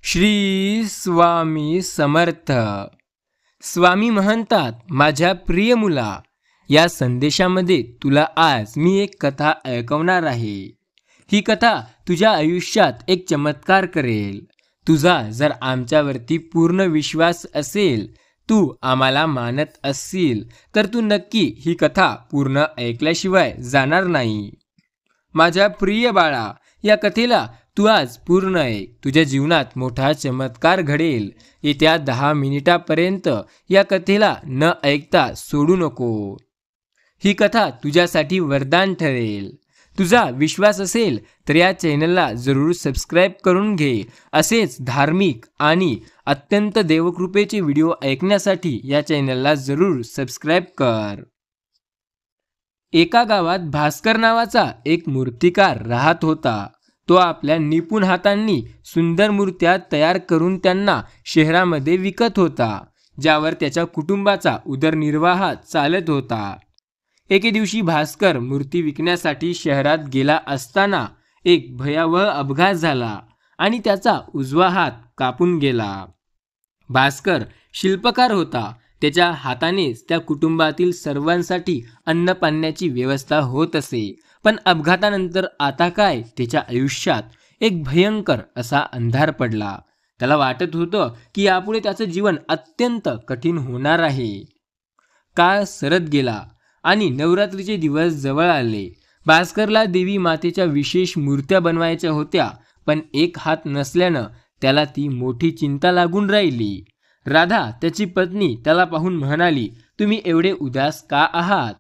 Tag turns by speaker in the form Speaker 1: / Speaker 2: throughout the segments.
Speaker 1: श्री स्वामी समर्थ. स्वामी म्हणतात, माझ्या प्रिय मुला, या संदेशामध्ये तुला आज मी एक कथा ऐकवणार आहे. ही कथा तुझ्या आयुष्यात एक चमत्कार करेल. तुझा जर आमच्यावरती पूर्ण विश्वास असेल, तू आम्हाला मानत असशील, तर तू नक्की ही कथा पूर्ण ऐकल्याशिवाय जाणार नाही. माझ्या प्रिय बाळा, या कथेला तू आज पूर्ण ऐक. तुझ्या जीवनात मोठा चमत्कार घडेल. येत्या 10 मिनिटापर्यंत या कथेला न ऐकता सोडू नको. ही कथा तुझ्यासाठी वरदान ठरेल. तुझा विश्वास असेल तर या चॅनलला जरूर सबस्क्राईब करून घे. असेच धार्मिक आणि अत्यंत देवकृपेचे व्हिडिओ ऐकण्यासाठी या चॅनलला जरूर सबस्क्राईब कर. एका गावात भास्कर नावाचा एक मूर्तिकार राहत होता. तो आपल्या निपुण हातांनी सुंदर मूर्त्या तयार करून त्यांना शहरामध्ये विकत होता, ज्यावर त्याच्या कुटुंबाचा उदरनिर्वाह चालत होता. एके दिवशी भास्कर मूर्ती विकण्यासाठी शहरात गेला असताना एक भयावह अपघात झाला आणि त्याचा उजवा हात कापून गेला. भास्कर शिल्पकार होता. त्याच्या हातानेच त्या कुटुंबातील सर्वांसाठी अन्नपाण्याची व्यवस्था होत असे. पण अपघातानंतर आता काय, त्याच्या आयुष्यात एक भयंकर असा अंधार पडला. त्याला वाटत होतं की यापुढे त्याचं जीवन अत्यंत कठीण होणार आहे. काळ सरत गेला आणि नवरात्रीचे दिवस जवळ आले. भास्करला देवी मातेच्या विशेष मूर्त्या बनवायच्या होत्या, पण एक हात नसल्यानं त्याला ती मोठी चिंता लागून राहिली. राधा, त्याची पत्नी, त्याला पाहून म्हणाली, तुम्ही एवढे उदास का आहात?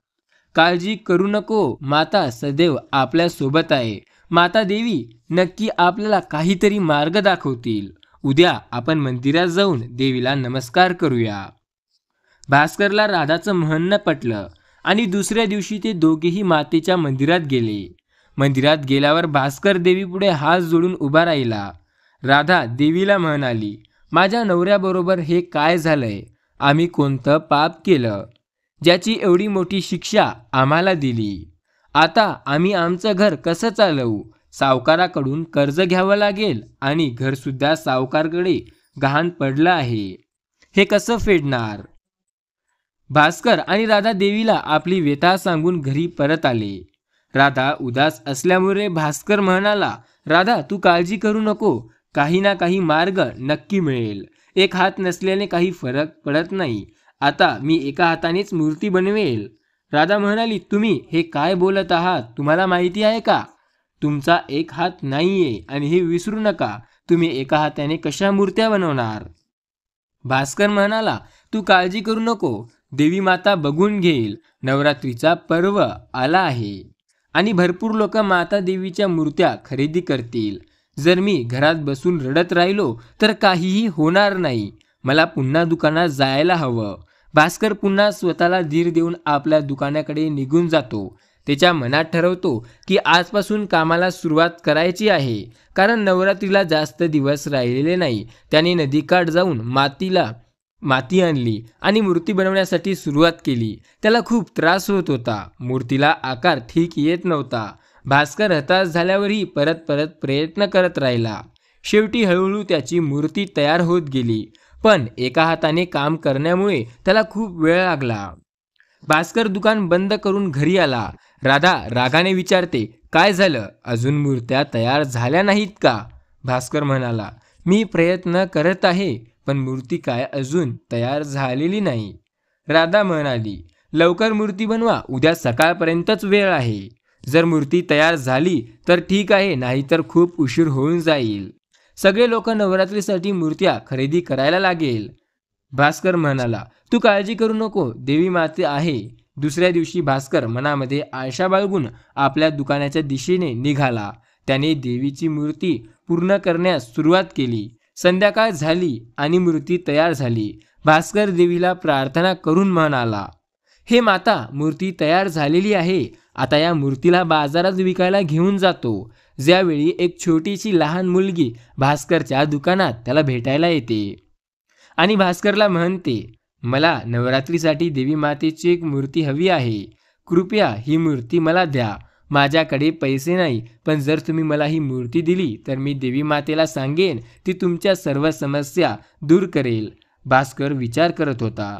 Speaker 1: काळजी करू नको, माता सदैव आपल्या सोबत आहे. माता देवी नक्की आपल्याला काहीतरी मार्ग दाखवतील. उद्या आपण मंदिरात जाऊन देवीला नमस्कार करूया. भास्करला राधाचं म्हणणं पटलं आणि दुसऱ्या दिवशी ते दोघेही मातेच्या मंदिरात गेले. मंदिरात गेल्यावर भास्कर देवीपुढे हात जोडून उभा राहिला. राधा देवीला म्हणाली, माझ्या नवऱ्याबरोबर हे काय झालंय? आम्ही कोणतं पाप केलं ज्याची एवढी मोठी शिक्षा आम्हाला दिली? आता आम्ही आमचं घर कसं चालवू? सावकाराकडून कर्ज घ्यावं लागेल आणि घरसुद्धा सावकारकडे गहाण पडलं आहे. हे कसं फेडणार? भास्कर आणि राधा देवीला आपली व्यथा सांगून घरी परत आले. राधा उदास असल्यामुळे भास्कर म्हणाला, राधा तू काळजी करू नको, काही ना काही मार्ग नक्की मिळेल. एक हात नसल्याने काही फरक पडत नाही. आता मी एका हातानेच मूर्ती बनवेल. राधा म्हणाली, तुम्ही हे काय बोलत आहात? तुम्हाला माहिती आहे का, तुमचा एक हात नाहीये आणि हे विसरू नका. तुम्ही एका हाताने कशा मूर्त्या बनवणार? भास्कर म्हणाला, तू काळजी करू नको, देवी माता बघून घेईल. नवरात्रीचा पर्व आला आहे आणि भरपूर लोक माता देवीच्या मूर्त्या खरेदी करतील. जर मी घरात बसून रडत राहिलो तर काहीही होणार नाही. मला पुन्हा दुकानात जायला हवं. भास्कर पुन्हा स्वतःला धीर देऊन आपल्या दुकानाकडे निघून जातो. त्याच्या मनात ठरवतो की आजपासून कामाला सुरुवात करायची आहे, कारण नवरात्रीला जास्त दिवस राहिलेले नाही. त्याने नदीकाठ जाऊन माती आणली आणि मूर्ती बनवण्यासाठी सुरुवात केली. त्याला खूप त्रास होत होता. मूर्तीला आकार ठीक येत नव्हता. भास्कर हताश झाल्यावरही परत प्रयत्न करत राहिला. शेवटी हळूहळू त्याची मूर्ती तयार होत गेली, पण एका हाताने काम करण्यामुळे त्याला खूप वेळ लागला. भास्कर दुकान बंद करून घरी आला. राधा रागाने विचारते, काय झालं? अजून मूर्त्या तयार झाल्या नाहीत का? भास्कर म्हणाला, मी प्रयत्न करत आहे, पण मूर्ती काय अजून तयार झालेली नाही. राधा म्हणाली, लवकर मूर्ती बनवा, उद्या सकाळपर्यंतच वेळ आहे. जर मूर्ती तयार झाली तर ठीक आहे, नाहीतर खूप उशीर होऊन जाईल. सगळे लोक नवरात्रीसाठी मूर्त्या खरेदी करायला लागेल. भास्कर म्हणाला, तू काळजी करू नको, देवी माते आहे. दुसऱ्या दिवशी भास्कर मनामध्ये आशा बाळगून आपल्या दुकानाच्या दिशेने निघाला. त्याने देवीची मूर्ती पूर्ण करण्यास सुरुवात केली. संध्याकाळ झाली आणि मूर्ती तयार झाली. भास्कर देवीला प्रार्थना करून म्हणाला, हे माता, मूर्ती तयार झालेली आहे. आता या मूर्तीला बाजारात विकायला घेऊन जातो. ज्यावेळी एक छोटीशी लहान मुलगी भास्करच्या दुकानात त्याला भेटायला येते आणि भास्करला म्हणते, मला नवरात्रीसाठी देवी मातेची एक मूर्ती हवी आहे. कृपया ही मूर्ती मला द्या. माझ्याकडे पैसे नाही, पण जर तुम्ही मला ही मूर्ती दिली तर मी देवी मातेला सांगेन, ती तुमच्या सर्व समस्या दूर करेल. भास्कर विचार करत होता,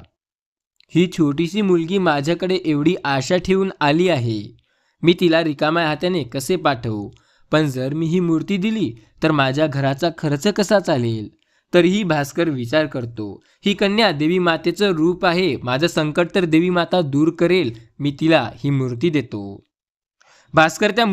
Speaker 1: ही छोटीशी मुलगी माझ्याकडे एवढी आशा ठेवून आली आहे. मी तिला रिकाम्या हाताने कसे पाठवू? पण जर मी ही मूर्ती दिली तर माझ्या घराचा खर्च कसा चालेल? तरीही भास्कर विचार करतो, ही कन्या देवी मातेचं रूप आहे. माझं संकट तर देवी माता दूर करेल. मी तिला ही मूर्ती देतो. भास्कर त्या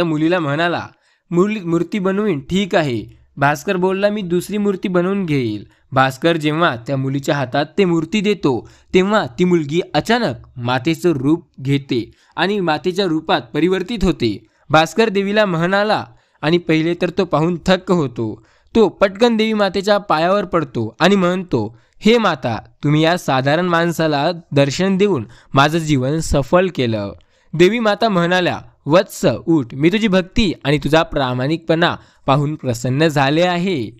Speaker 1: मुलीला म्हणाला, मूर्ती बनवीन, ठीक आहे. भास्कर बोलला, मी दुसरी मूर्ती बनवून घेईल. भास्कर जेव्हा त्या मुलीच्या हातात ते मूर्ती देतो तेव्हा ती मुलगी अचानक मातेचं रूप घेते आणि मातेच्या रूपात परिवर्तित होते. भास्कर देवीला म्हणाला आणि पहिले तर तो पाहून थक्क होतो. तो पटकन देवी मातेच्या पायावर पडतो आणि म्हणतो, हे माता, तुम्ही या साधारण माणसाला दर्शन देऊन माझं जीवन सफल केलं. देवी माता म्हणाल्या, वत्स उठ, मी तुझी भक्ती आणि तुझा प्रामाणिकपणा पाहून प्रसन्न झाले आहे.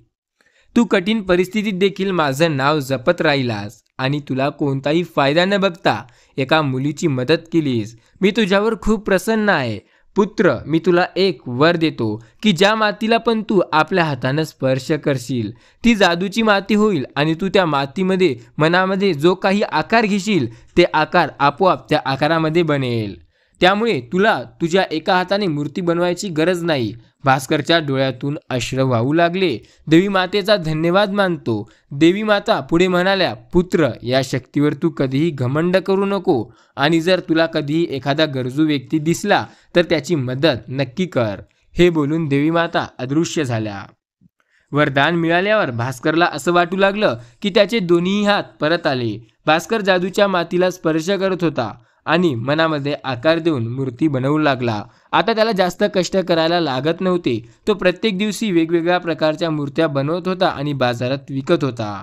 Speaker 1: तू कठीण परिस्थितीत देखील माझं नाव जपत राहिलास आणि तुला कोणताही फायदा न बघता एका मुलीची मदत केलीस. मी तुझ्यावर खूप प्रसन्न आहे. पुत्र, मी तुला एक वर देतो की ज्या मातीला पण तू आपल्या हातानं स्पर्श करशील ती जादूची माती होईल आणि तू त्या मातीमध्ये मनामध्ये जो काही आकार घेशील ते आकार आपोआप त्या आकारामध्ये बनेल. त्यामुळे तुला तुझ्या एका हाताने मूर्ती बनवायची गरज नाही. भास्करच्या डोळ्यातून अश्रू वाहू लागले. देवी मातेचा धन्यवाद मानतो. देवी माता पुढे म्हणाल्या, पुत्र, या शक्तीवर तू कधीही घमंड करू नको आणि जर तुला कधीही एखादा गरजू व्यक्ती दिसला तर त्याची मदत नक्की कर. हे बोलून देवी माता अदृश्य झाल्या. वरदान मिळाल्यावर भास्करला असं वाटू लागलं की त्याचे दोन्ही हात परत आले. भास्कर जादूच्या मातीला स्पर्श करत होता आणि मनामध्ये आकार देऊन मूर्ती बनवू लागला. आता त्याला जास्त कष्ट करायला लागत नव्हते. तो प्रत्येक दिवशी वेगवेगळ्या प्रकारच्या मूर्त्या बनवत होता आणि बाजारात विकत होता.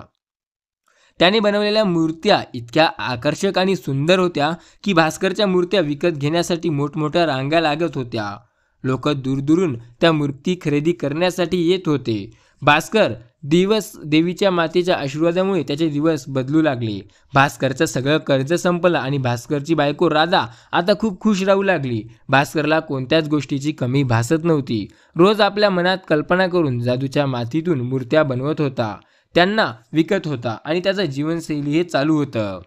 Speaker 1: त्याने बनवलेल्या मूर्त्या इतक्या आकर्षक आणि सुंदर होत्या की भास्करच्या मूर्त्या विकत घेण्यासाठी मोठमोठ्या रांगा लागत होत्या. लोक दूरदूरून त्या मूर्ती खरेदी करण्यासाठी येत होते. भास्कर देवीच्या मातेच्या आशीर्वादामुळे त्याचे दिवस बदलू लागले. भास्करचं सगळं कर्ज संपलं आणि भास्करची बायको राधा आता खूप खुश राहू लागली. भास्करला कोणत्याच गोष्टीची कमी भासत नव्हती. रोज आपल्या मनात कल्पना करून जादूच्या मातीतून मूर्त्या बनवत होता, त्यांना विकत होता आणि त्याचं जीवनशैली हे चालू होतं.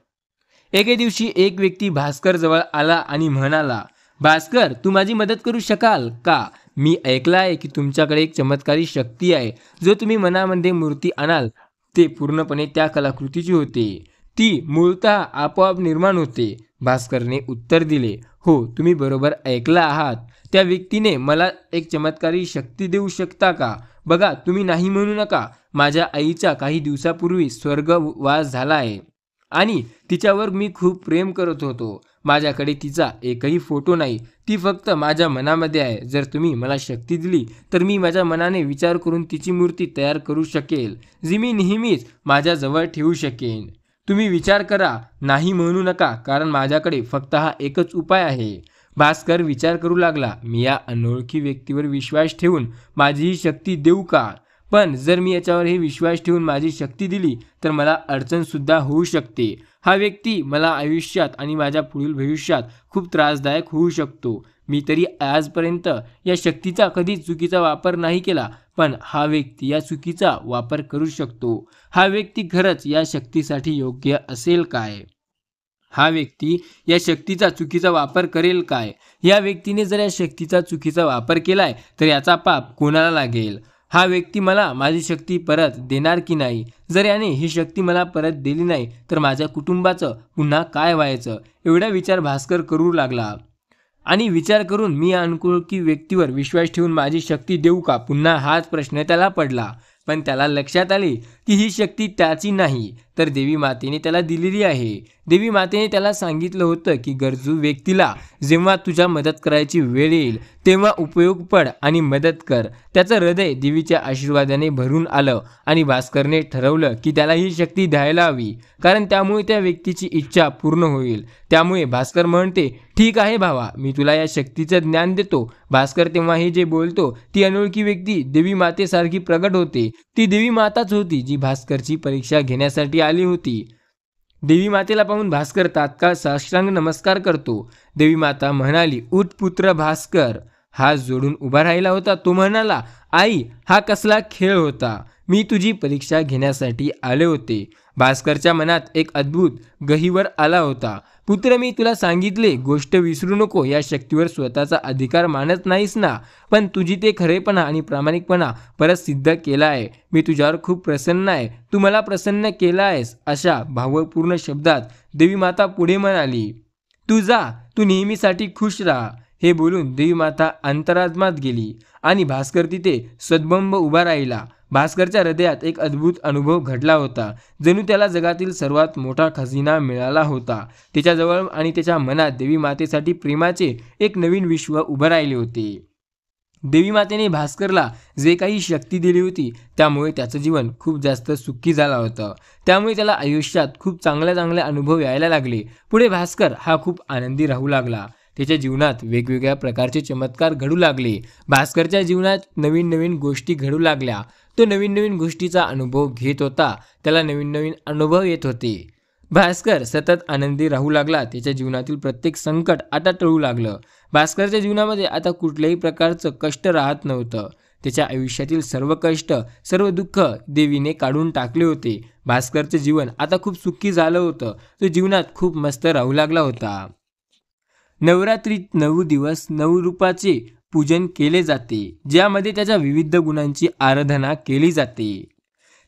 Speaker 1: एके दिवशी एक व्यक्ती भास्कर जवळ आला आणि म्हणाला, भास्कर, तू माझी मदत करू शकाल का? मी ऐकलं आहे की तुमच्याकडे एक चमत्कारी शक्ती आहे. जो तुम्ही मनामध्ये मूर्ती आणाल ते पूर्णपणे त्या कलाकृतीची होते. ती मूळतः आपोआप निर्माण होते. भास्करने उत्तर दिले, हो, तुम्ही बरोबर ऐकलं आहात. त्या व्यक्तीने मला एक चमत्कारी शक्ती देऊ शकता का? बघा, तुम्ही नाही म्हणू नका. माझ्या आईचा काही दिवसापूर्वी स्वर्गवास झाला आहे आणि तिच्यावर मी खूप प्रेम करत होतो. माझ्याकडे तिचा एकही फोटो नाही. ती फक्त माझ्या मनामध्ये आहे. जर तुम्ही मला शक्ती दिली तर मी माझ्या मनाने विचार करून तिची मूर्ती तयार करू शकेल, जी मी नेहमीच माझ्याजवळ ठेवू शकेन. तुम्ही विचार करा, नाही म्हणू नका, कारण माझ्याकडे फक्त हा एकच उपाय आहे. भास्कर विचार करू लागला, मी या अनोळखी व्यक्तीवर विश्वास ठेवून माझी ही शक्ती देऊ का? पण जर मी याच्यावर हे विश्वास ठेवून माझी शक्ती दिली तर मला अडचणसुद्धा होऊ शकते. हा व्यक्ती मला आयुष्यात आणि माझ्या पुढील भविष्यात खूप त्रासदायक होऊ शकतो. मी तरी आजपर्यंत या शक्तीचा कधी चुकीचा वापर नाही केला, पण हा व्यक्ती या चुकीचा वापर करू शकतो. हा व्यक्ती खरंच या शक्तीसाठी योग्य असेल काय? हा व्यक्ती या शक्तीचा चुकीचा वापर करेल काय? या व्यक्तीने जर या शक्तीचा चुकीचा वापर केलाय तर याचा पाप कोणाला लागेल? हा व्यक्ती मला माझी शक्ती परत देणार की नाही? जर याने ही शक्ती मला परत दिली नाही तर माझ्या कुटुंबाचं पुन्हा काय व्हायचं? एवढा विचार भास्कर करू लागला आणि विचार करून मी या अनोळखी व्यक्तीवर विश्वास ठेवून माझी शक्ती देऊ का? पुन्हा हाच प्रश्न त्याला पडला. पण त्याला लक्षात आले की ही शक्ती त्याची नाही तर देवी मातेने त्याला दिलेली आहे. देवी मातेने त्याला सांगितलं होतं की गरजू व्यक्तीला जेव्हा तुझ्या मदत करायची वेळ येईल तेव्हा उपयोग पड आणि मदत कर. त्याचं हृदय देवीच्या आशीर्वादाने भरून आलं आणि भास्करने ठरवलं की त्याला ही शक्ती द्यायला हवी, कारण त्यामुळे त्या व्यक्तीची इच्छा पूर्ण होईल. त्यामुळे भास्कर म्हणते, ठीक आहे भावा, मी तुला या शक्तीचं ज्ञान देतो. भास्कर तेव्हा हे जे बोलतो ती अनोळखी व्यक्ती देवी मातेसारखी प्रगट होते. ती देवी माताच होती जी भास्करची परीक्षा घेण्यासाठी आली होती. देवी मातेला पाहून भास्कर तात्काळ साष्टांग नमस्कार करतो. देवी माता म्हणाली, उठ पुत्र भास्कर. हात जोडून उभा राहिला होता. तो म्हणाला, आई, हा कसला खेळ होता? मी तुझी परीक्षा घेण्यासाठी आले होते. भास्करच्या मनात एक अद्भुत गहिवर आला होता. पुत्र, मी तुला सांगितले, गोष्ट विसरू नको. या शक्तीवर स्वतःचा अधिकार मानत नाहीस ना, पण तुझी ते खरेपणा आणि प्रामाणिकपणा परत सिद्ध केला आहे. मी तुझ्यावर खूप प्रसन्न आहे. तू मला प्रसन्न केला आहेस. अशा भावपूर्ण शब्दात देवी माता पुढे म्हणाली, तू जा, तू नेहमीसाठी खुश राहा. हे बोलून देवी माता अंतरात्म्यात गेली आणि भास्कर तिथे सद्बंब उभा राहिला. भास्करच्या हृदयात एक अद्भुत अनुभव घडला होता. जणू त्याला जगातील सर्वात मोठा खजिना मिळाला होता. त्याच्याजवळ आणि त्याच्या मनात देवी मातेसाठी प्रेमाचे एक नवीन विश्व उभं राहिले होते. देवी मातेने भास्करला जे काही शक्ती दिली होती त्यामुळे त्याचं जीवन खूप जास्त सुखी झालं होतं. त्यामुळे त्याला आयुष्यात खूप चांगले अनुभव यायला लागले. पुढे भास्कर हा खूप आनंदी राहू लागला. त्याच्या जीवनात वेगवेगळ्या प्रकारचे चमत्कार घडू लागले. भास्करच्या जीवनात नवीन गोष्टी घडू लागल्या. तो नवीन गोष्टीचा अनुभव घेत होता. त्याला नवीन अनुभव येत होते. भास्कर सतत आनंदी राहू लागला. त्याच्या जीवनातील प्रत्येक संकट आता टळू लागलं. भास्करच्या जीवनामध्ये आता कुठल्याही प्रकारचं कष्ट राहत नव्हतं. त्याच्या आयुष्यातील सर्व कष्ट, सर्व दुःख देवीने काढून टाकले होते. भास्करचं जीवन आता खूप सुखी झालं होतं. तो जीवनात खूप मस्त राहू लागला होता. नवरात्रीत 9 दिवस 9 रूपाचे पूजन केले जाते, ज्यामध्ये त्याच्या विविध गुणांची आराधना केली जाते.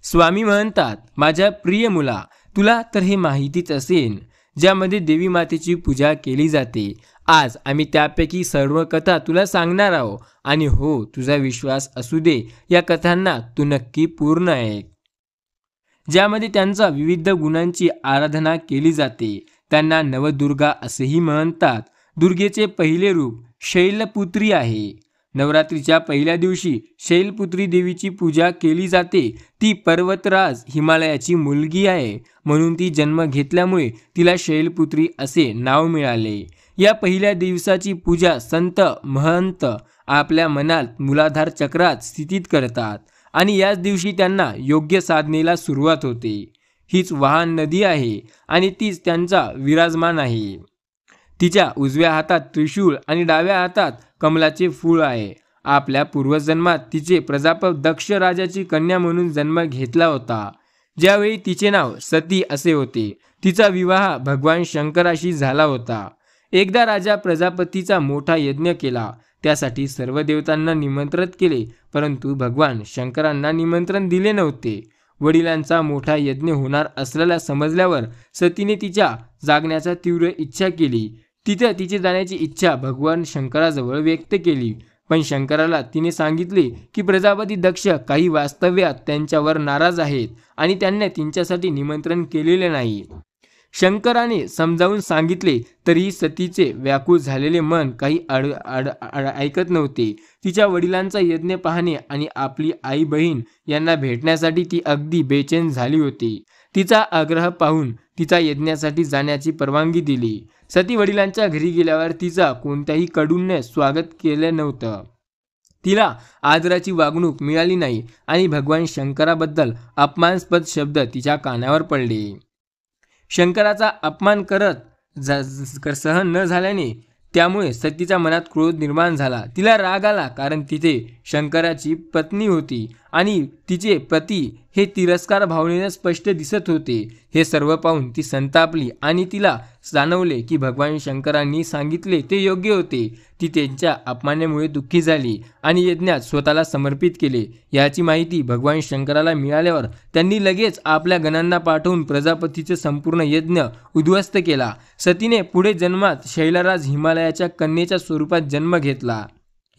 Speaker 1: स्वामी म्हणतात, माझ्या प्रिय मुला, तुला तर हे माहितीच असेल, ज्यामध्ये देवी मातेची पूजा केली जाते. आज आम्ही त्यापैकी सर्व कथा तुला सांगणार आहोत. आणि हो, तुझा विश्वास असू दे, या कथांना तू नक्की पूर्ण ऐक. ज्यामध्ये त्यांचा विविध गुणांची आराधना केली जाते. त्यांना नवदुर्गा असेही म्हणतात. दुर्गेचे पहिले रूप शैलपुत्री आहे. नवरात्रीच्या पहिल्या दिवशी शैलपुत्री देवीची पूजा केली जाते. ती पर्वतराज हिमालयाची मुलगी आहे, म्हणून ती जन्म घेतल्यामुळे तिला शैलपुत्री असे नाव मिळाले. या पहिल्या दिवसाची पूजा संत महंत आपल्या मनात मूलाधार चक्रात स्थितीत करतात आणि याच दिवशी त्यांना योग्य साधनेला सुरुवात होते. हीच वाहन नदी आहे आणि तीच त्यांचा विराजमान आहे. तिच्या उजव्या हातात त्रिशूळ आणि डाव्या हातात कमलाचे फूल आहे. आपल्या पूर्वजन्मात तिचे प्रजापती दक्ष राजाची कन्या म्हणून जन्म घेतला होता. ज्यावेळी तिचे नाव सती असे होते. तिचा विवाह भगवान शंकराशी झाला होता. एकदा राजा प्रजापतीचा मोठा यज्ञ केला. त्यासाठी सर्व देवतांना निमंत्रित केले, परंतु भगवान शंकरांना निमंत्रण दिले नव्हते. वडिलांचा मोठा यज्ञ होणार असलेला समजल्यावर सतीने तिच्या जागण्याचा तीव्र इच्छा केली. तिथे तिचे जाण्याची इच्छा भगवान शंकराजवळ व्यक्त केली, पण शंकराला तिने सांगितले की प्रजापती दक्ष काही वास्तव्यात त्यांच्यावर नाराज आहेत आणि त्यांनी तिच्यासाठी निमंत्रण केलेले नाही. शंकराने समजावून सांगितले तरीही सतीचे व्याकुळ झालेले मन काही ऐकत नव्हते. तिच्या वडिलांचा यज्ञ पाहणे आणि आपली आई बहीण यांना भेटण्यासाठी ती अगदी बेचैन झाली होती. तिचा आग्रह पाहून तिचा यज्ञासाठी जाण्याची परवानगी दिली. सती वडिलांच्या घरी गेल्यावर तिचा कोणत्याही कडूने स्वागत केले नव्हतं. तिला आदराची वागणूक मिळाली नाही आणि भगवान शंकराबद्दल अपमानास्पद शब्द तिच्या कानावर पडले. शंकराचा अपमान सहन न झाल्याने त्यामुळे सतीच्या मनात क्रोध निर्माण झाला. तिला राग आला, कारण तिथे शंकराची पत्नी होती आणि तिचे पती हे तिरस्कार भावनेने स्पष्ट दिसत होते. हे सर्व पाहून ती संतापली आणि तिला जाणवले की भगवान शंकरांनी सांगितले ते योग्य होते. ती त्यांच्या अपमानामुळे दुःखी झाली आणि यज्ञात स्वतःला समर्पित केले. याची माहिती भगवान शंकराला मिळाल्यावर त्यांनी लगेच आपल्या गणांना पाठवून प्रजापतीचे संपूर्ण यज्ञ उद्ध्वस्त केला. सतीने पुढे जन्मात शैलराज हिमालयाच्या कन्येच्या स्वरूपात जन्म घेतला.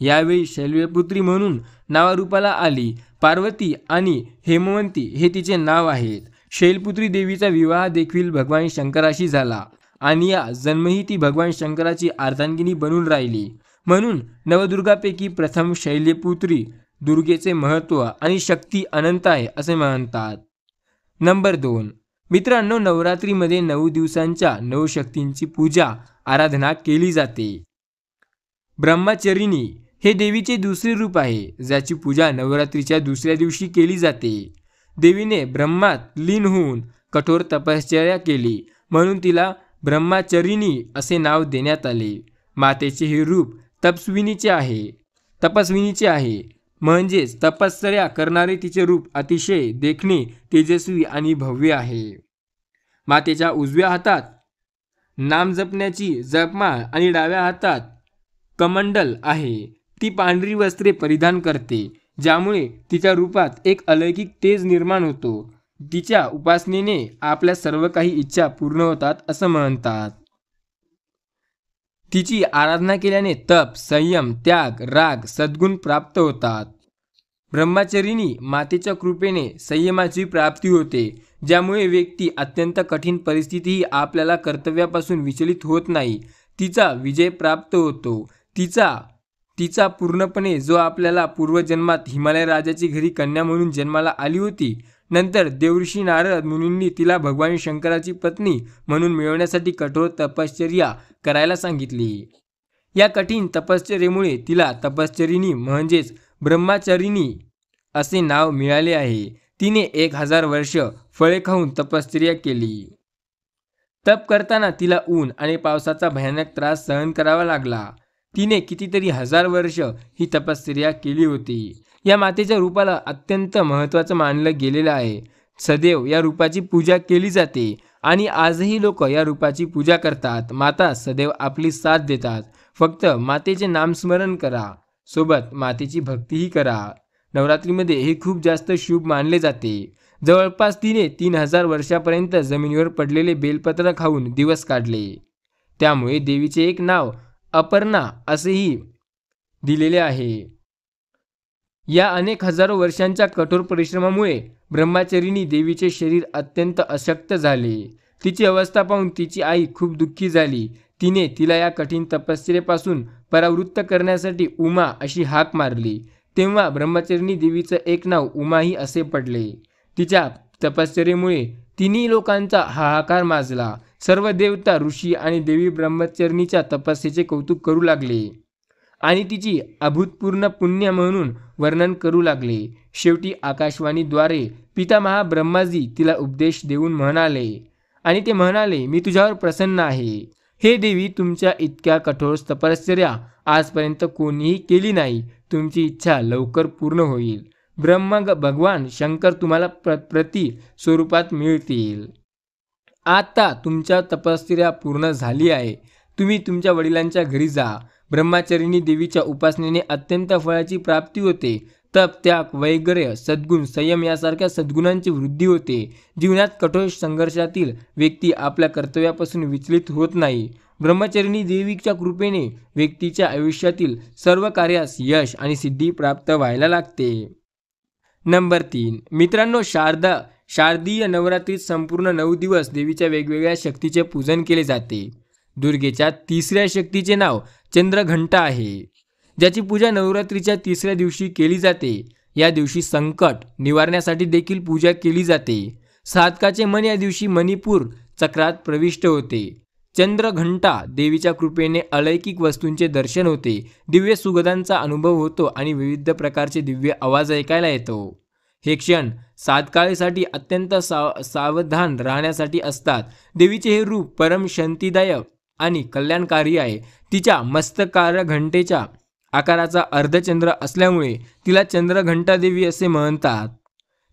Speaker 1: यावेळी शैलपुत्री म्हणून नावारूपाला आली. पार्वती आणि हेमवंती हे तिचे नाव आहेत. शैलपुत्री देवीचा विवाह देखील भगवान शंकराशी झाला आणि या जन्मही ती भगवान शंकराची अर्धांगिनी बनून राहिली. म्हणून नवदुर्गापैकी प्रथम शैलपुत्री दुर्गेचे महत्त्व आणि शक्ती अनंत आहे असे म्हणतात. नंबर 2. मित्रांनो, नवरात्रीमध्ये 9 दिवसांच्या 9 शक्तींची पूजा आराधना केली जाते. ब्रह्मचारिणी हे देवीचे दुसरे रूप आहे, ज्याची पूजा नवरात्रीच्या दुसऱ्या दिवशी केली जाते. देवीने ब्रह्मात लीन होऊन कठोर तपश्चर्या केली, म्हणून तिला ब्रह्मचारिणी असे नाव देण्यात आले. मातेचे हे रूप तपस्विनीचे आहे, म्हणजेच तपश्चर्या करणारे तिचे रूप अतिशय देखणे तेजस्वी आणि भव्य आहे. मातेच्या उजव्या हातात नाम जपण्याची जपमाळ आणि डाव्या हातात कमंडल आहे. ती पांढरी वस्त्रे परिधान करते, ज्यामुळे तिच्या रूपात एक अलौकिक तेज निर्माण होतो. तिच्या उपासनेने आपल्या सर्व काही इच्छा पूर्ण होतात असं म्हणतात. तिची आराधना केल्याने तप, संयम, त्याग, राग, सद्गुण प्राप्त होतात. ब्रह्मचारिणी मातेच्या कृपेने संयमाची प्राप्ती होते, ज्यामुळे व्यक्ती अत्यंत कठीण परिस्थितीही आपल्याला कर्तव्यापासून विचलित होत नाही. तिचा विजय प्राप्त होतो. तिचा पूर्णपणे जो आपल्याला पूर्वजन्मात हिमालय राजाची घरी कन्या म्हणून जन्माला आली होती. नंतर देवऋषी नारद मुनींनी तिला भगवान शंकराची पत्नी म्हणून मिळवण्यासाठी कठोर तपश्चर्या करायला सांगितली. या कठीण तपश्चर्येमुळे तिला तपश्चरिणी म्हणजेच ब्रह्मचारिणी असे नाव मिळाले आहे. तिने 1000 वर्ष फळे खाऊन तपश्चर्या केली. तप करताना तिला ऊन आणि पावसाचा भयानक त्रास सहन करावा लागला. तिने कितीतरी 1000 वर्ष ही तपश्चर्या केली होती. या मातेच्या रूपाला अत्यंत महत्त्वाचं मानलं गेलेलं आहे. सदैव या रूपाची पूजा केली जाते आणि आजही लोक या रूपाची पूजा करतात. माता सदैव आपली साथ देतात. फक्त मातेचे नामस्मरण करा, सोबत मातेची भक्तीही करा. नवरात्रीमध्ये हे खूप जास्त शुभ मानले जाते. जवळपास तिने 3000 वर्षापर्यंत जमिनीवर पडलेले बेलपत्र खाऊन दिवस काढले. त्यामुळे देवीचे एक नाव अपर्णा असेही दिलेले आहे. या अनेक हजारो वर्षांच्या कठोर परिश्रमामुळे ब्रह्मचारिणी देवीचे शरीर अत्यंत अशक्त झाले. तिची अवस्था पाहून तिची आई खूप दुःखी झाली. तिने तिला या कठीण तपश्चर्येपासून परावृत्त करण्यासाठी उमा अशी हाक मारली. तेव्हा ब्रह्मचारिणी देवीचं एक नाव उमाही असे पडले. तिच्या तपश्चर्येमुळे तिन्ही लोकांचा हाहाकार माजला. सर्व देवता, ऋषी आणि देवी ब्रह्मचारिणीच्या तपस्येचे कौतुक करू लागले आणि तिची अभूतपूर्व पुण्य म्हणून वर्णन करू लागले. शेवटी आकाशवाणीद्वारे पितामहा ब्रह्माजी तिला उपदेश देऊन म्हणाले, मी तुझ्यावर प्रसन्न आहे. हे देवी, तुमच्या इतक्या कठोर तपश्चर्या आजपर्यंत कोणीही केली नाही. तुमची इच्छा लवकर पूर्ण होईल. भगवान शंकर तुम्हाला प्रति स्वरूपात मिळतील. आता तुमच्या तपश्चर्या पूर्ण झाली आहे. तुम्ही तुमच्या वडिलांच्या घरी जा. ब्रह्मचारिणी देवीच्या उपासनेने अत्यंत फळाची प्राप्ती होते. तप, त्याग, वैराग्य, सद्गुण, संयम यासारख्या सद्गुणांची वृद्धी होते. जीवनात कठोर संघर्षातील व्यक्ती आपल्या कर्तव्यापासून विचलित होत नाही. ब्रह्मचारिणी देवीच्या कृपेने व्यक्तीच्या आयुष्यातील सर्व कार्यास यश आणि सिद्धी प्राप्त व्हायला लागते. नंबर 3. मित्रांनो, शारदीय नवरात्रीत संपूर्ण 9 दिवस देवीच्या वेगवेगळ्या शक्तीचे पूजन केले जाते. दुर्गेच्या 3ऱ्या शक्तीचे नाव चंद्रघंटा आहे, ज्याची पूजा नवरात्रीच्या 3ऱ्या दिवशी केली जाते. या दिवशी संकट निवारण्यासाठी देखील पूजा केली जाते. साधकाचे मन या दिवशी मणिपूर चक्रात प्रविष्ट होते. चंद्रघंटा देवीच्या कृपेने अलौकिक वस्तूंचे दर्शन होते, दिव्य सुगंधांचा अनुभव होतो आणि विविध प्रकारचे दिव्य आवाज ऐकायला येतो. हे क्षण साधकाळीसाठी अत्यंत सावधान राहण्यासाठी असतात. देवीचे हे रूप परम शांतिदायक आणि कल्याणकारी आहे. तिच्या मस्तकावर घंटेच्या आकाराचा अर्धचंद्र असल्यामुळे तिला चंद्रघंटा देवी असे म्हणतात.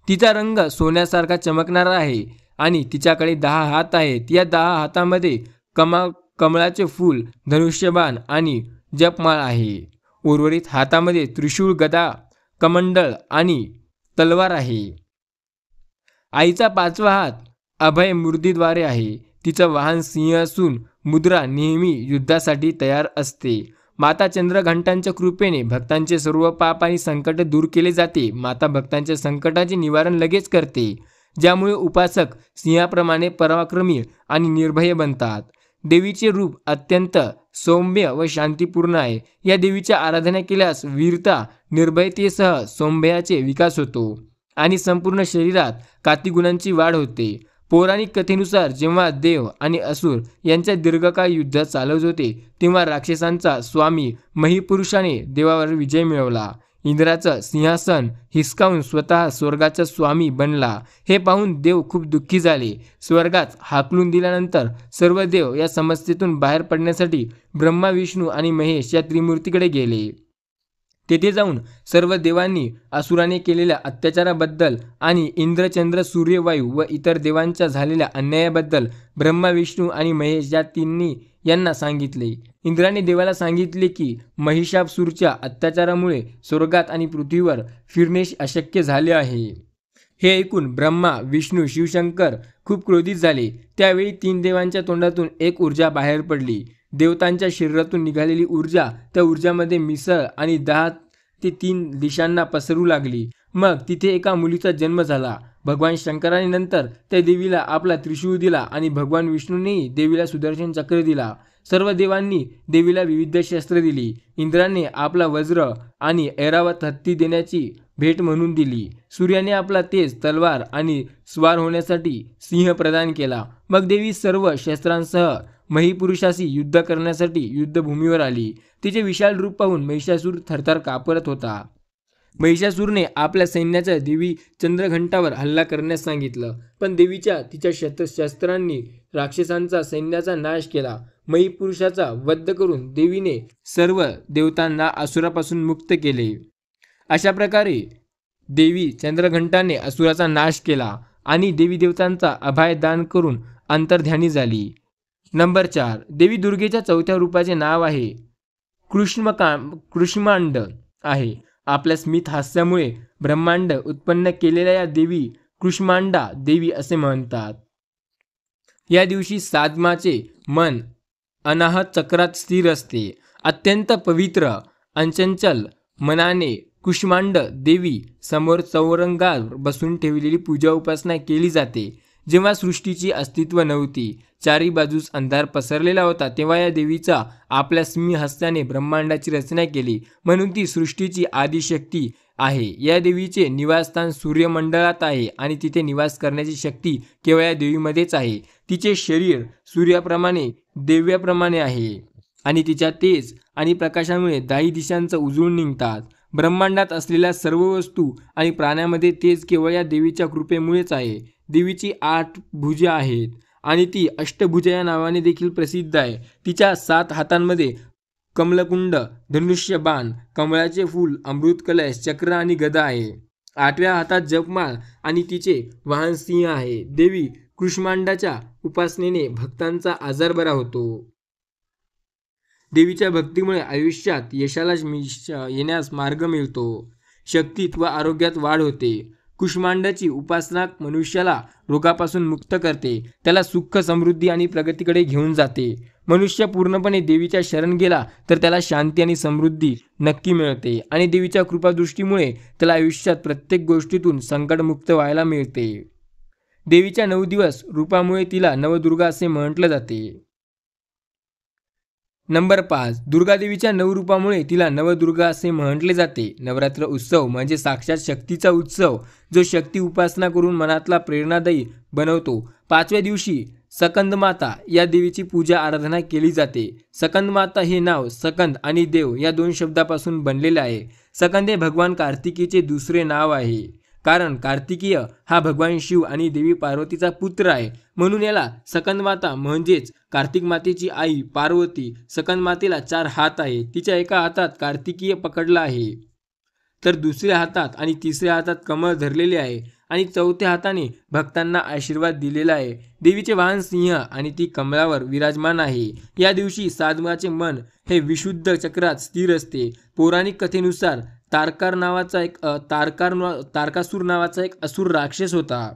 Speaker 1: तिचा रंग सोन्यासारखा चमकणारा आहे आणि तिच्याकडे 10 हात आहेत. या 10 हातामध्ये कमळाचे फूल, धनुष्यबाण आणि जपमाळ आहे. उर्वरित हातामध्ये त्रिशूळ, गदा, कमंडळ आणि तलवार आहे. आईचा 5वा हात अभय मूर्तीद्वारे आहे. तिचं वाहन सिंह असून मुद्रा नेहमी युद्धासाठी तयार असते. माता चंद्रघंटांच्या कृपेने भक्तांचे सर्व पाप आणि संकट दूर केले जाते. माता भक्तांच्या संकटाचे निवारण लगेच करते, ज्यामुळे उपासक सिंहाप्रमाणे पराक्रमी आणि निर्भय बनतात. देवीचे रूप अत्यंत सौम्य व शांतीपूर्ण आहे. या देवीच्या आराधना केल्यास वीरता, निर्भयतेसह सौम्याचे विकास होतो आणि संपूर्ण शरीरात कांतिगुणांची वाढ होते. पौराणिक कथेनुसार जेव्हा देव आणि असुर यांच्या दीर्घकाळ युद्ध चालत होते, तेव्हा राक्षसांचा स्वामी महिपुरुषाने देवावर विजय मिळवला. इंद्राचं सिंहासन हिसकावून स्वतः स्वर्गाचा स्वामी बनला. हे पाहून देव खूप दुःखी झाले. स्वर्गात हाकलून दिल्यानंतर सर्व देव या समस्येतून बाहेर पडण्यासाठी ब्रह्मा, विष्णू आणि महेश या त्रिमूर्तीकडे गेले. तेथे जाऊन सर्व देवांनी असुराने केलेल्या अत्याचाराबद्दल आणि इंद्र, चंद्र, सूर्य, वायू व इतर देवांच्या झालेल्या अन्यायाबद्दल ब्रह्मा, विष्णू आणि महेश या तिन्ही यांना सांगितले. इंद्राने देवाला सांगितले की महिषासुरच्या अत्याचारामुळे स्वर्गात आणि पृथ्वीवर फिरणे अशक्य झाले आहे. हे ऐकून ब्रह्मा, विष्णू, शिवशंकर खूप क्रोधित झाले. त्यावेळी 3 देवांच्या तोंडातून एक ऊर्जा बाहेर पडली. देवतांच्या शरीरातून निघालेली ऊर्जा त्या ऊर्जामध्ये मिसळ आणि 10 ते 3 दिशांना पसरू लागली. मग तिथे एका मुलीचा जन्म झाला. भगवान शंकराने नंतर त्या देवीला आपला त्रिशूळ दिला आणि भगवान विष्णूनेही देवीला सुदर्शन चक्र दिला. सर्व देवांनी देवीला विविध शस्त्रे दिली. इंद्राने आपला वज्र आणि ऐरावत हत्ती देण्याची भेट म्हणून दिली. सूर्याने आपला तेज, तलवार आणि स्वार होण्यासाठी सिंह प्रदान केला. मग देवी सर्व शस्त्रांसह महिपुरुषाशी युद्ध करण्यासाठी युद्धभूमीवर आली. तिचे विशाल रूप पाहून महिषासूर थरथर कापत होता. महिषासूरने आपल्या सैन्याच्या देवी चंद्रघंटावर हल्ला करण्यास सांगितलं, पण देवीच्या तिच्या शस्त्रांनी राक्षसांचा सैन्याचा नाश केला. महिपुरुषाचा वध करून देवीने सर्व देवतांना असुरापासून मुक्त केले. अशा प्रकारे देवी चंद्रघंटाने असुराचा नाश केला आणि देवी देवतांचा अभय दान करून अंतर्ध्यानी झाली. नंबर 4. देवी दुर्गेच्या 4थ्या रूपाचे नाव आहे कृष्मांड आहे. आपल्या स्मित हास्यामुळे ब्रह्मांड उत्पन्न केलेल्या या देवी कृष्मांडा देवी असे म्हणतात. या दिवशी साधमाचे मन अनाहत चक्रात स्थिर असते. अत्यंत पवित्र अंचंचल मनाने कुष्मांड देवी समोर चौरंगावर बसून ठेवलेली पूजा उपासना केली जाते. जेव्हा सृष्टीची अस्तित्व नव्हती, चारी बाजूस अंधार पसरलेला होता, तेव्हा या देवीचा आपल्या स्मिहस्ताने ब्रह्मांडाची रचना केली, म्हणून ती सृष्टीची आदिशक्ती आहे. या देवीचे निवासस्थान सूर्यमंडळात आहे आणि तिथे निवास करण्याची शक्ती केवळ या देवीमध्येच आहे. तिचे शरीर सूर्याप्रमाणे देव्याप्रमाणे आहे आणि तिच्या तेज आणि प्रकाशामुळे 10 दिशांचं उजळून निघतात. ब्रह्मांडात असलेल्या सर्व वस्तू आणि प्राण्यामध्ये तेज केवळ या देवीच्या कृपेमुळेच आहे. देवीची 8 भुजा आहेत आणि ती अष्टभुजा या नावाने देखील प्रसिद्ध आहे. तिच्या 7 हातांमध्ये कमलकुंड, धनुष्य बाण, कमळाचे फूल, अमृत कलश, चक्र आणि गदा आहे. 8व्या हातात जपमाळ आणि तिचे वाहन सिंह आहे. देवी कुष्मांडाच्या उपासनेने भक्तांचा आजार बरा होतो. देवीच्या भक्तीमुळे आयुष्यात यशाला येण्यास मार्ग मिळतो. शक्तीत व आरोग्यात वाढ होते. कुष्मांडाची उपासना मनुष्याला रोगापासून मुक्त करते, त्याला सुख, समृद्धी आणि प्रगतीकडे घेऊन जाते. मनुष्य पूर्णपणे देवीच्या शरण गेला तर त्याला शांती आणि समृद्धी नक्की मिळते आणि देवीच्या कृपादृष्टीमुळे त्याला आयुष्यात प्रत्येक गोष्टीतून संकटमुक्त व्हायला मिळते. देवीच्या 9 दिवस रूपामुळे तिला नवदुर्गा असे म्हटले जाते. नंबर 5. दुर्गादेवीच्या 9 रूपामुळे तिला नवदुर्गा असे म्हटले जाते. नवरात्र उत्सव म्हणजे साक्षात शक्तीचा उत्सव, जो शक्ती उपासना करून मनातला प्रेरणादायी बनवतो. 5व्या दिवशी सकंदमाता या देवीची पूजा आराधना केली जाते. सकंदमाता हे नाव सकंद आणि देव या 2 शब्दापासून बनलेले आहे. सकंद हे भगवान कार्तिकीचे दुसरे नाव आहे, कारण कार्तिकीय हा भगवान शिव आणि देवी पार्वतीचा पुत्र आहे, म्हणून याला सकंदमाता म्हणजेच कार्तिक मातेची आई पार्वती. सकंदमातेला 4 हात आहेत. तिच्या एका हातात कार्तिकीय पकडला आहे, तर दुसऱ्या हातात आणि तिसऱ्या हातात कमळ धरलेले आहे आणि 4थ्या हाताने भक्तांना आशीर्वाद दिलेला आहे. देवीचे वाहन सिंह आणि ती कमळावर विराजमान आहे. या दिवशी साधकाचे मन हे विशुद्ध चक्रात स्थिर असते. पौराणिक कथेनुसार तारकासूर नावाचा एक असुर राक्षस होता,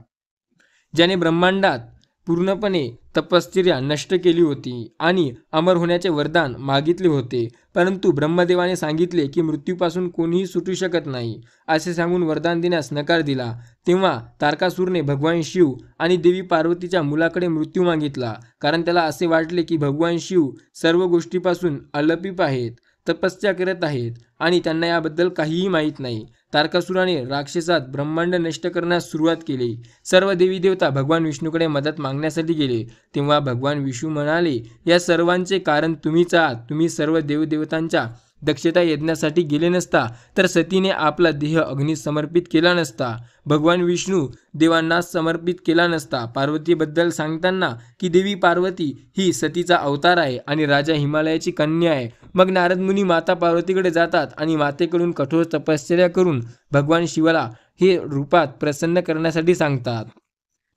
Speaker 1: ज्याने ब्रह्मांडात पूर्णपणे तपश्चर्या नष्ट केली होती आणि अमर होण्याचे वरदान मागितले होते. परंतु ब्रह्मदेवाने सांगितले की मृत्यूपासून कोणीही सुटू शकत नाही, असे सांगून वरदान देण्यास नकार दिला. तेव्हा तारकासूरने भगवान शिव आणि देवी पार्वतीच्या मुलाकडे मृत्यू मागितला, कारण त्याला असे वाटले की भगवान शिव सर्व गोष्टीपासून अलपीप आहेत, तपस्या करत आहेत आणि त्यांना याबद्दल काहीही माहीत नाही. तारकासुराने राक्षसात ब्रह्मांड नष्ट करण्यास सुरुवात केली. सर्व देवी देवता भगवान विष्णूकडे मदत मागण्यासाठी गेले. तेव्हा भगवान विष्णू म्हणाले, या सर्वांचे कारण तुम्हीच आहात. तुम्ही सर्व देवदेवतांच्या दक्षता यज्ञासाठी गेले नसता तर सतीने आपला देह अग्नी समर्पित केला नसता, भगवान विष्णू देवांना समर्पित केला नसता. पार्वतीबद्दल सांगताना की देवी पार्वती ही सतीचा अवतार आहे आणि राजा हिमालयाची कन्या आहे. मग नारद मुनी माता पार्वतीकडे जातात आणि मातेकडून कठोर तपश्चर्या करून भगवान शिवाला हे रूपात प्रसन्न करण्यासाठी सांगतात.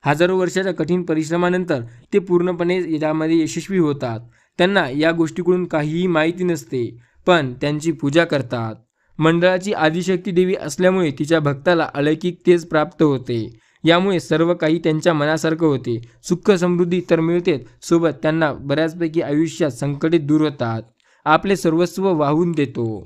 Speaker 1: हजारो वर्षाच्या कठीण परिश्रमानंतर ते पूर्णपणे यामध्ये यशस्वी होतात. त्यांना या गोष्टीकडून काहीही माहिती नसते, पण त्यांची पूजा करतात. मंडळाची आदिशक्ती देवी असल्यामुळे तिच्या भक्ताला अलौकिक तेज प्राप्त होते. यामुळे सर्व काही त्यांच्या मनासारखं होते. सुख समृद्धी तर मिळतेच, सोबत त्यांना बऱ्याचपैकी आयुष्यात संकटे दूर होतात. आपले सर्वस्व वाहून देतो.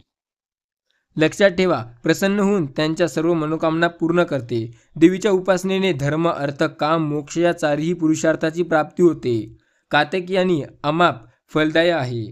Speaker 1: लक्षात ठेवा, प्रसन्न होऊन त्यांच्या सर्व मनोकामना पूर्ण करते. देवीच्या उपासनेने धर्म, अर्थ, काम, मोक्ष या चारही पुरुषार्थाची प्राप्ती होते. कात्यायनी अमाप फलदायी आहे.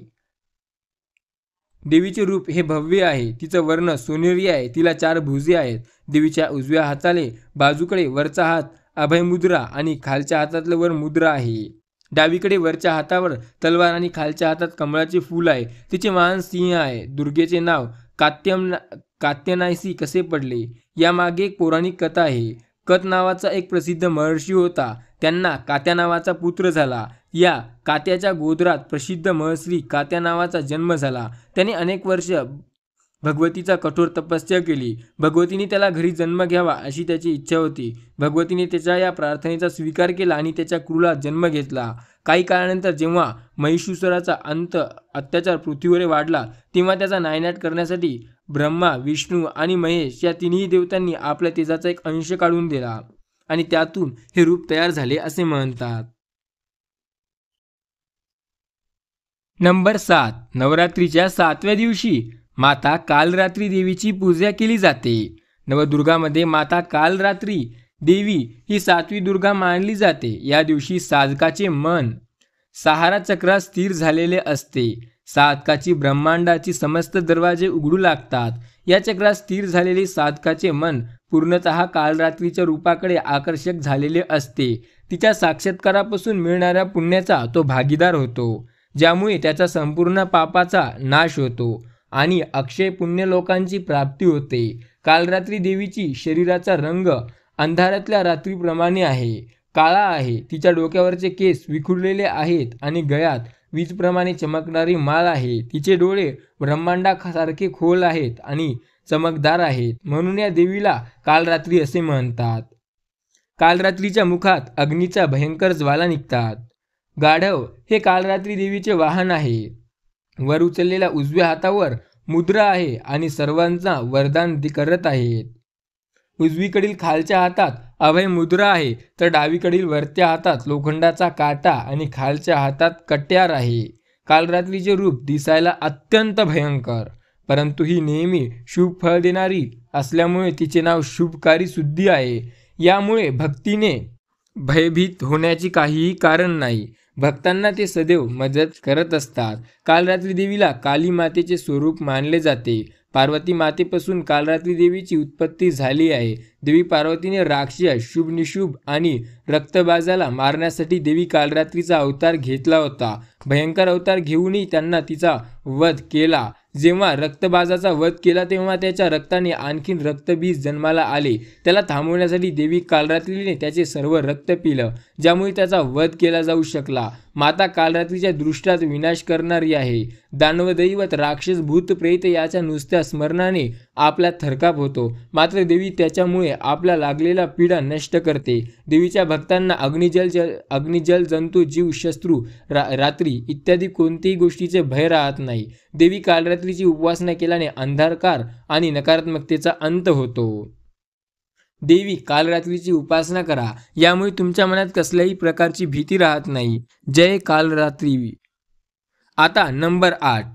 Speaker 1: देवीचे रूप हे भव्य आहे. तिचं वर्ण सोनेरी आहे. तिला 4 भुजे आहेत. देवीच्या उजव्या हाताले बाजूकडे वरचा हात अभयमुद्रा आणि खालच्या हातातलं वर मुद्रा आहे. डावीकडे वरच्या हातावर तलवार आणि खालच्या हातात कमळाचे फूल आहे. तिचे मान सिंह आहे. दुर्गेचे नाव कात्यायनी कसे पडले यामागे एक पौराणिक कथा आहे. कत नावाचा एक प्रसिद्ध महर्षी होता. त्यांना कात्या नावाचा पुत्र झाला. या कात्याच्या गोत्रात प्रसिद्ध महर्षी कात्या नावाचा जन्म झाला. त्याने अनेक वर्ष भगवतीचा कठोर तपस्या केली. भगवतीने त्याला घरी जन्म घ्यावा अशी त्याची इच्छा होती. भगवतीने त्याच्या या प्रार्थनेचा स्वीकार केला आणि त्याच्या क्रूरात जन्म घेतला. काही काळानंतर जेव्हा महिषासुराचा अत्याचार पृथ्वीवर वाढला, तेव्हा त्याचा नायनाट करण्यासाठी ब्रह्मा, विष्णू आणि महेश या तिन्ही देवतांनी आपल्या तेजाचा एक अंश काढून दिला आणि त्यातून हे रूप तयार झाले असे म्हणतात. नंबर 7. नवरात्रीच्या 7व्या दिवशी माता कालरात्री देवीची पूजा केली जाते. नवदुर्गामध्ये माता कालरात्री देवी ही 7वी दुर्गा मानली जाते. या दिवशी साधकाचे मन 6 चक्रात स्थिर झालेले असते. साधकाची ब्रह्मांडाची समस्त दरवाजे उघडू लागतात. या चक्रात स्थिर झालेले साधकाचे मन पूर्णतः कालरात्रीच्या रूपाकडे आकर्षक झालेले असते. तिच्या साक्षात्कारापासून मिळणाऱ्या पुण्याचा तो भागीदार होतो, ज्यामुळे त्याचा संपूर्ण पापाचा नाश होतो आणि अक्षय पुण्य लोकांची प्राप्ती होते. कालरात्री देवीची शरीराचा रंग अंधारातल्या रात्रीप्रमाणे आहे, काळा आहे. तिच्या डोक्यावरचे केस विखुरलेले आहेत आणि गळ्यात वीजप्रमाणे चमकणारी माळ आहे. तिचे डोळे ब्रह्मांडासारखे खोल आहेत आणि चमकदार आहेत, म्हणून या देवीला कालरात्री असे म्हणतात. कालरात्रीच्या मुखात अग्नीच्या भयंकर ज्वाला निघतात. गाढव हे कालरात्री देवीचे वाहन आहे. वर उचललेल्या उजव्या हातावर मुद्रा आहे आणि सर्वांचा वरदान करत आहेत. उजवीकडील खालच्या हातात अभय मुद्रा आहे, तर डावीकडील वरच्या हातात लोखंडाचा काटा आणि खालच्या हातात कट्यार आहे. कालरात्रीचे रूप दिसायला अत्यंत भयंकर, परंतु ही नेहमी शुभ फळ देणारी असल्यामुळे तिचे नाव शुभकारी सुद्धी आहे. यामुळे भक्तीने भयभीत होण्याची काहीही कारण नाही. भक्तांना ते सदैव मदत करत असतात. कालरात्री देवीला काली मातेचे स्वरूप मानले जाते. पार्वती मातेपासून कालरात्री देवीची उत्पत्ती झाली आहे. देवी पार्वतीने राक्षस, शुभ निशुभ आणि रक्तबाजाला मारण्यासाठी देवी कालरात्रीचा अवतार घेतला होता. भयंकर अवतार घेऊनही त्यांना तिचा वध केला. जेव्हा रक्तबाजाचा वध केला तेव्हा त्याच्या रक्ताने आणखीन रक्तबीज जन्माला आले. त्याला थांबवण्यासाठी देवी कालरात्रीने त्याचे सर्व रक्त पिलं, ज्यामुळे त्याचा वध केला जाऊ शकला. माता कालरात्रीच्या दृष्टात विनाश करणारी आहे. दानवदैवत, राक्षस, भूत, प्रेत याच्या नुसत्या स्मरणाने आपला थरकाप होतो, मात्र देवी त्याच्यामुळे आपल्या लागलेला पीडा नष्ट करते. देवीच्या भक्तांना अग्निजल, जंतू, जीव, शत्रू, रात्री इत्यादी कोणत्याही गोष्टीचे भय राहत नाही. देवी कालरात्रीची उपासना केल्याने अंधकार आणि नकारात्मकतेचा अंत होतो. देवी कालरात्रीची उपासना करा, यामुळे तुमच्या मनात कसल्याही प्रकारची भीती राहत नाही. जय कालरात्री. आता नंबर 8.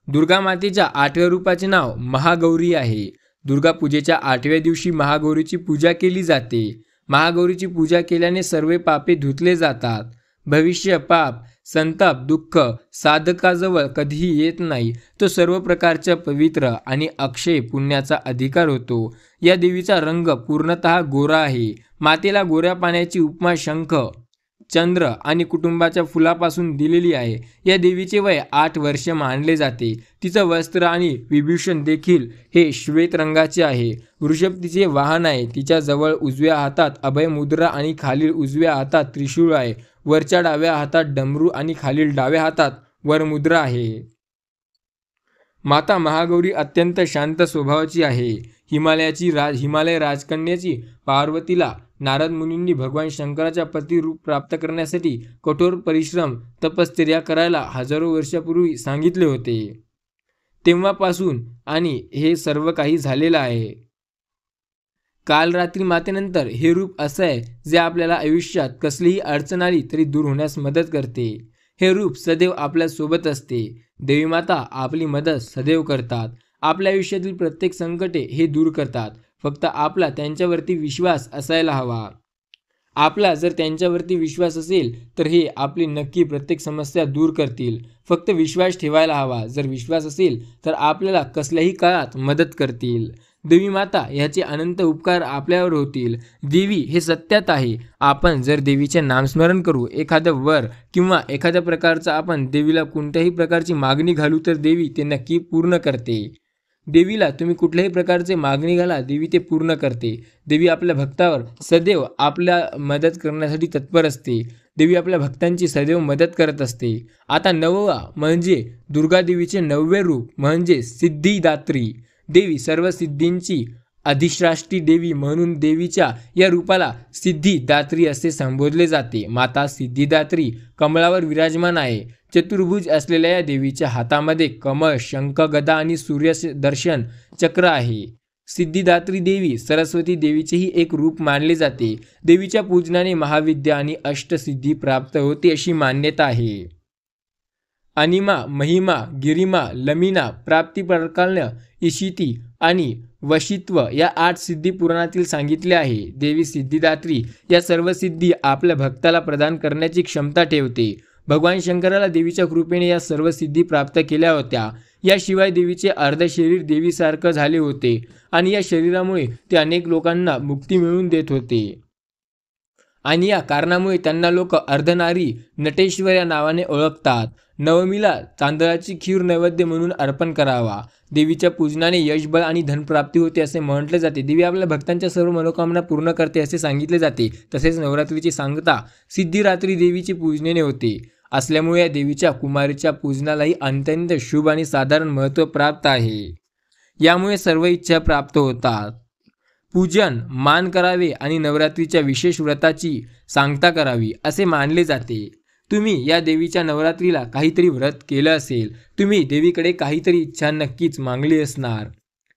Speaker 1: दुर्गा मातेच्या 8व्या रूपाचे नाव महागौरी आहे. दुर्गा पूजेच्या 8व्या दिवशी महागौरीची पूजा केली जाते. महागौरीची पूजा केल्याने सर्व पापे धुतले जातात. भविष्य, पाप, संताप, दुःख साधकाजवळ कधीही येत नाही. तो सर्व प्रकारच्या पवित्र आणि अक्षय पुण्याचा अधिकार होतो. या देवीचा रंग पूर्णतः गोरा आहे. मातेला गोऱ्या पाण्याची उपमा शंख, चंद्र आणि कुटुंबाच्या फुलापासून दिलेली आहे. या देवीचे वय 8 वर्ष मानले जाते. तिचं वस्त्र आणि विभूषण देखील हे श्वेत रंगाचे आहे. वृषभ तिचे वाहन आहे. तिच्या जवळ उजव्या हातात अभय मुद्रा आणि खालील उजव्या हातात त्रिशूळ आहे. वरच्या डाव्या हातात डमरू आणि खालील डाव्या हातात वरमुद्रा आहे. माता महागौरी अत्यंत शांत स्वभावाची आहे. हिमालय राजकन्याची पार्वतीला नारद मुनींनी भगवान शंकराच्या पतिरूप प्राप्त करण्यासाठी कठोर परिश्रम तपश्चर्या करायला हजारो वर्षापूर्वी सांगितले होते. तेव्हापासून आणि हे सर्व काही झालेलं आहे. काल रात्री मातेनंतर हे रूप असं आहे जे आपल्याला आयुष्यात कसलीही अडचण आली तरी दूर होण्यास मदत करते. हे रूप सदैव आपल्या सोबत असते. देवी माता आपली मदत सदैव करतात. आपल्या आयुष्यातील प्रत्येक संकटे हे दूर करतात. फक्त आपला त्यांच्यावरती विश्वास असायला हवा. आपला जर त्यांच्यावरती विश्वास असेल तर हे आपली नक्की प्रत्येक समस्या दूर करतील. फक्त विश्वास ठेवायला हवा. जर विश्वास असेल तर आपल्याला कसल्याही काळात मदत करतील. देवी माता ह्याचे अनंत उपकार आपल्यावर होतील. देवी हे सत्यात आहे. आपण जर देवीचे नामस्मरण करू, एखादं वर किंवा एखाद्या प्रकारचं आपण देवीला कोणत्याही प्रकारची मागणी घालू तर देवी ते नक्की पूर्ण करते. देवीला तुम्ही कुठल्याही प्रकारचे मागणी घाला, देवी ते पूर्ण करते. देवी आपल्या भक्तावर सदैव आपल्या मदत करण्यासाठी तत्पर असते. देवी आपल्या भक्तांची सदैव मदत करत असते. आता 9वा म्हणजे दुर्गा देवीचे 9वे रूप म्हणजे सिद्धिदात्री देवी. सर्व सिद्धींची अधिष्ठात्री देवी म्हणून देवीच्या या रूपाला सिद्धिदात्री असे संबोधले जाते. माता सिद्धिदात्री कमळावर विराजमान आहे. चतुर्भुज असलेल्या या देवीच्या हातामध्ये कमळ, शंख, गदा आणि सूर्यदर्शन चक्र आहे. सिद्धिदात्री देवी सरस्वती देवीचेही एक रूप मानले जाते. देवीच्या पूजनाने महाविद्या आणि अष्टसिद्धी प्राप्त होते अशी मान्यता आहे. अनिमा, महिमा, गिरिमा, लमिना, प्राप्ती, प्रकल्य, इशिती आणि वशित्व या 8 सिद्धी पुराणातील सांगितले आहे. देवी सिद्धिदात्री या सर्व सिद्धी आपल्या भक्ताला प्रदान करण्याची क्षमता ठेवते. भगवान शंकराला देवीच्या कृपेने या सर्व सिद्धी प्राप्त केल्या होत्या. याशिवाय देवीचे अर्ध शरीर देवीसारखं झाले होते आणि या शरीरामुळे ते अनेक लोकांना मुक्ती मिळवून देत होते आणि या कारणामुळे त्यांना लोक अर्धनारी नटेश्वर या नावाने ओळखतात. नवमीला तांदळाची खीर नैवेद्य म्हणून अर्पण करावा. देवीच्या पूजनाने यश, बळ आणि धनप्राप्ती होते असे म्हटले जाते. देवी आपल्या भक्तांच्या सर्व मनोकामना पूर्ण करते असे सांगितले जाते. तसेच नवरात्रीची सांगता सिद्धिरात्री देवीची पूजनेने होते असल्यामुळे या देवीच्या कुमारीच्या पूजनालाही अत्यंत शुभ आणि साधारण महत्त्व प्राप्त आहे. यामुळे सर्व इच्छा प्राप्त होतात. पूजन, मान करावे आणि नवरात्रीच्या विशेष व्रताची सांगता करावी असे मानले जाते. तुम्ही या देवीच्या नवरात्रीला काहीतरी व्रत केलं असेल, तुम्ही देवीकडे काहीतरी इच्छा नक्कीच मागली असणार.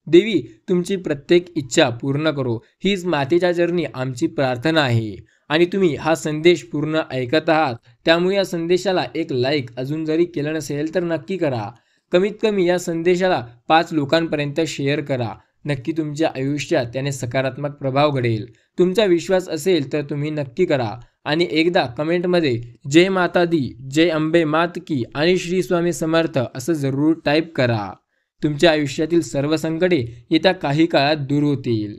Speaker 1: देवी तुमची प्रत्येक इच्छा पूर्ण करो हीच मातेच्या चरणी आमची प्रार्थना आहे. आणि तुम्ही हा संदेश पूर्ण ऐकत आहात त्यामुळे या संदेशाला एक लाईक अजून जरी केलं नसेल तर नक्की करा. कमीत कमी या संदेशाला 5 लोकांपर्यंत शेअर करा. नक्की तुमच्या आयुष्यात त्याने सकारात्मक प्रभाव घडेल. तुमचा विश्वास असेल तर तुम्ही नक्की करा आणि एकदा कमेंटमध्ये जय माता दी, जय अंबे मात की आणि श्री स्वामी समर्थ असं जरूर टाईप करा. तुमच्या आयुष्यातील सर्व संकटे येत्या काही काळात दूर होतील.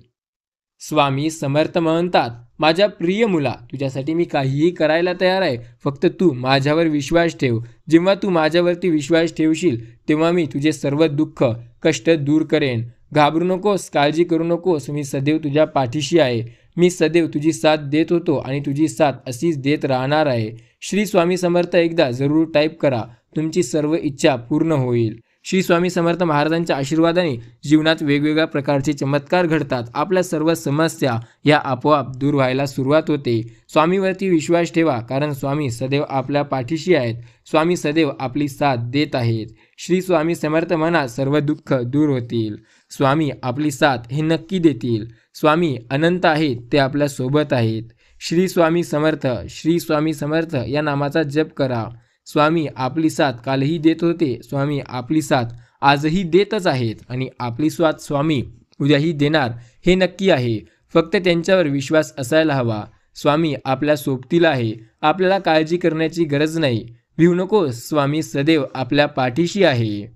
Speaker 1: स्वामी समर्थ म्हणतात, माझ्या प्रिय मुला, तुझ्यासाठी मी काहीही करायला तयार आहे. फक्त तू माझ्यावर विश्वास ठेव. जेव्हा तू माझ्यावरती विश्वास ठेवशील तेव्हा मी तुझे सर्व दुःख, कष्ट दूर करेन. घाबरू नकोस, काळजी करू नकोस. मी सदैव तुझ्या पाठीशी आहे. मी सदैव तुझी साथ देत होतो आणि तुझी साथ अशीच देत राहणार आहे. श्री स्वामी समर्थ एकदा जरूर टाईप करा. तुमची सर्व इच्छा पूर्ण होईल. श्री स्वामी समर्थ महाराजांच्या आशीर्वादाने जीवनात वेगवेगळ्या प्रकारचे चमत्कार घडतात. आपल्या सर्व समस्या या आपोआप दूर व्हायला सुरुवात होते. स्वामीवरती विश्वास ठेवा, कारण स्वामी सदैव आपल्या पाठीशी आहेत. स्वामी सदैव आपली साथ देत आहेत. श्री स्वामी समर्थ म्हणा, सर्व दुःख दूर होतील. स्वामी आपली साथ हे नक्की देतील. स्वामी अनंत आहेत, ते आपल्या सोबत आहेत. श्री स्वामी समर्थ, श्री स्वामी समर्थ या नामाचा जप करा. स्वामी आपली साथ कालही देत होते. स्वामी आपली साथ आजही देतच आहेत आणि आपली साथ स्वामी उद्याही देणार हे नक्की आहे. फक्त त्यांच्यावर विश्वास असायला हवा. स्वामी आपल्या सोबतीला आहे. आपल्याला काळजी करण्याची गरज नाही. भिवू नको, स्वामी सदैव आपल्या पाठीशी आहे.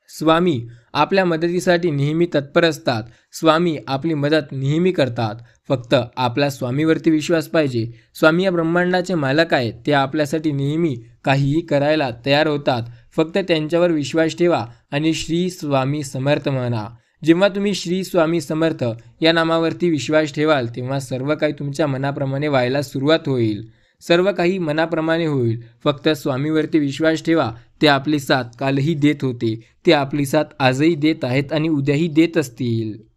Speaker 1: स्वामी आपल्या मदतीसाठी नेहमी तत्पर असतात. स्वामी आपली मदत नेहमी करतात. फक्त आपला स्वामीवरती विश्वास पाहिजे. स्वामी या ब्रह्मांडाचे मालक आहेत. ते आपल्यासाठी नेहमी काहीही करायला तयार होतात. फक्त त्यांच्यावर विश्वास ठेवा आणि श्री स्वामी समर्थ म्हणा. जेव्हा तुम्ही श्री स्वामी समर्थ या नामावरती विश्वास ठेवाल तेव्हा सर्व काही तुमच्या मनाप्रमाणे व्हायला सुरुवात होईल. सर्व काही मनाप्रमाणे होईल. फक्त स्वामीवरती विश्वास ठेवा. ते आपली साथ कालही देत होते. ते आपली साथ आजही देत आहेत आणि उद्याही देत असतील.